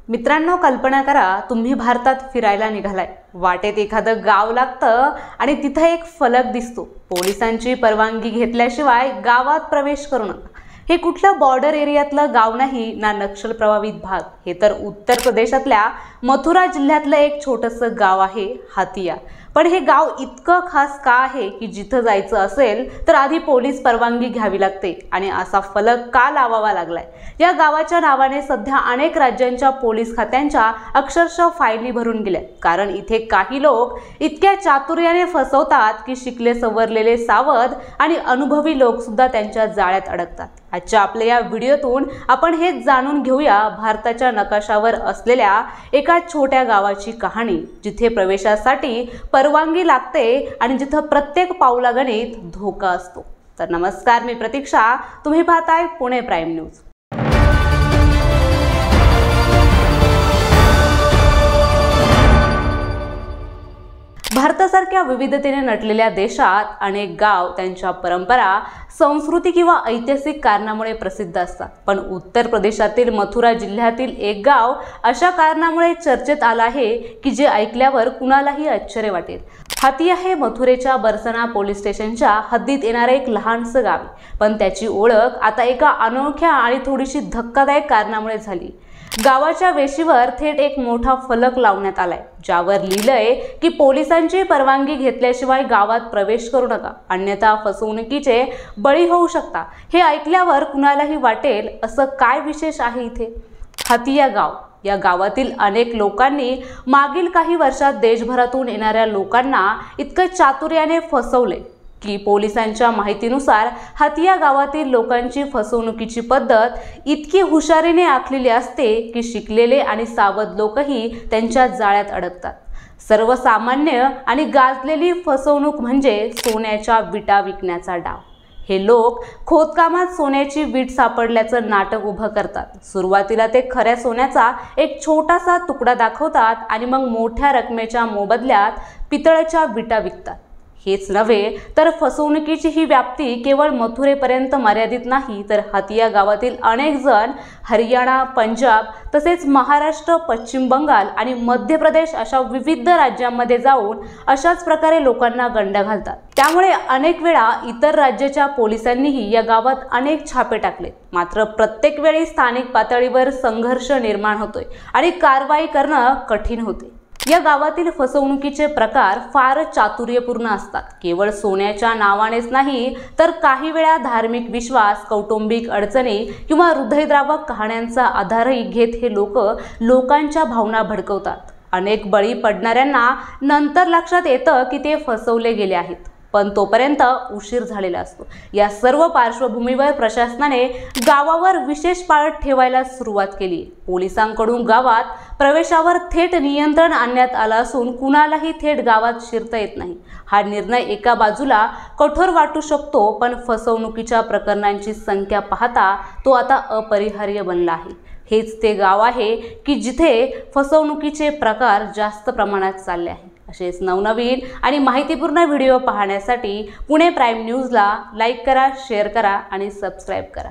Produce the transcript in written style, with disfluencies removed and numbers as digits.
मित्रांनो, कल्पना करा तुम्ही भारतात फिरायला निघालाय। वाटेत एखादं गाव लागतं आणि तिथे एक फलक दिसतो, पोलिसांची परवानगी घेतल्याशिवाय गावात प्रवेश करू नका। हे कुठलं बॉर्डर एरियातलं गाव नाही ना नक्षल प्रभावित भाग, हे तर उत्तर प्रदेशातल्या मथुरा जिल्ह्यातलं एक छोटंसं गाव आहे, हातिया। पण हे गाव इतकं खास का आहे की जिथं जायचं असेल तर आधी पोलीस परवानगी घ्यावी लागते आणि असा फलक का लावावा लागलाय? या गावाच्या नावाने सध्या अनेक राज्यांच्या पोलीस खात्यांच्या अक्षरशः फायली भरून गेल्या, कारण इथे काही लोक इतक्या चातुर्याने फसवतात की शिकले सवरलेले सावध आणि अनुभवी लोक सुद्धा त्यांच्या जाळ्यात अडकतात। आजच्या आपल्या या व्हिडिओतून आपण हेच जाणून घेऊया भारताच्या नकाशावर असलेल्या एका छोट्या गावाची कहाणी, जिथे प्रवेशासाठी परवानगी लागते आणि जिथं प्रत्येक पावलागणिक धोका असतो। तर नमस्कार, मी प्रतीक्षा, तुम्ही पाहताय पुणे प्राईम न्यूज। भारतासारख्या विविधतेने नटलेल्या देशात अनेक गाव त्यांच्या परंपरा, संस्कृती किंवा ऐतिहासिक कारणामुळे प्रसिद्ध असतात। पण उत्तर प्रदेशातील मथुरा जिल्ह्यातील एक गाव अशा कारणामुळे चर्चेत आलं आहे की जे ऐकल्यावर कुणालाही आश्चर्य वाटेल। हातिया हे मथुरेच्या बरसना पोलीस स्टेशनच्या हद्दीत येणारे एक लहानसं गाव आहे, पण त्याची ओळख आता एका अनोख्या आणि थोडीशी धक्कादायक कारणामुळे झाली। गावाच्या वेशीवर थेट एक मोठा फलक लावण्यात आलाय, ज्यावर लिहिलंय की पोलिसांची परवानगी घेतल्याशिवाय गावात प्रवेश करू नका, अन्यथा फसवणुकीचे बळी होऊ शकता। हे ऐकल्यावर कुणालाही वाटेल असं काय विशेष आहे इथे? हातिया गाव, या गावातील अनेक लोकांनी मागील काही वर्षात देशभरातून येणाऱ्या लोकांना इतकं चातुर्याने फसवले की पोलिसांच्या माहितीनुसार हातिया गावातील लोकांची फसवणुकीची पद्धत इतकी हुशारीने आखलेली असते की शिकलेले आणि सावध लोकही त्यांच्या जाळ्यात अडकतात। सर्वसामान्य आणि गाजलेली फसवणूक म्हणजे सोन्याच्या विटा विकण्याचा डाव। हे लोक खोदकामात सोन्याची वीट सापडल्याचं नाटक उभं करतात। सुरुवातीला ते खऱ्या सोन्याचा एक छोटासा तुकडा दाखवतात आणि मग मोठ्या रकमेच्या मोबदल्यात पितळाच्या विटा विकतात। हेच नव्हे तर फसवणुकीची ही व्याप्ती केवळ मथुरेपर्यंत मर्यादित नाही, तर हातिया गावातील अनेक जण हरियाणा, पंजाब तसेच महाराष्ट्र, पश्चिम बंगाल आणि मध्य प्रदेश अशा विविध राज्यांमध्ये जाऊन अशाच प्रकारे लोकांना गंडा घालतात। त्यामुळे अनेक वेळा इतर राज्याच्या पोलिसांनीही या गावात अनेक छापे टाकले, मात्र प्रत्येक वेळी स्थानिक पातळीवर संघर्ष निर्माण होतोय आणि कारवाई करणं कठीण होते। या गावातील फसवणुकीचे प्रकार फारच चातुर्यपूर्ण असतात। केवळ सोन्याच्या नावानेच नाही तर काही वेळा धार्मिक विश्वास, कौटुंबिक अडचणी किंवा हृदयद्रावक कहाण्यांचा आधारही घेत हे लोक लोकांच्या भावना भडकवतात। अनेक बळी पडणाऱ्यांना नंतर लक्षात येतं की ते फसवले गेले आहेत, पण तोपर्यंत उशीर झालेला असतो। या सर्व पार्श्वभूमीवर प्रशासनाने गावावर विशेष पाळत ठेवायला सुरुवात केली। पोलिसांकडून गावात प्रवेशावर थेट नियंत्रण आणण्यात आलं असून कुणालाही थेट गावात शिरता येत नाही। हा निर्णय एका बाजूला कठोर वाटू शकतो, पण फसवणुकीच्या प्रकरणांची संख्या पाहता तो आता अपरिहार्य बनला आहे। हेच ते गाव आहे की जिथे फसवणुकीचे प्रकार जास्त प्रमाणात चालले आहेत। असेच नवनवीन आणि माहितीपूर्ण व्हिडिओ पाहण्यासाठी पुणे प्राईम न्यूजला लाईक करा, शेअर करा आणि सबस्क्राईब करा।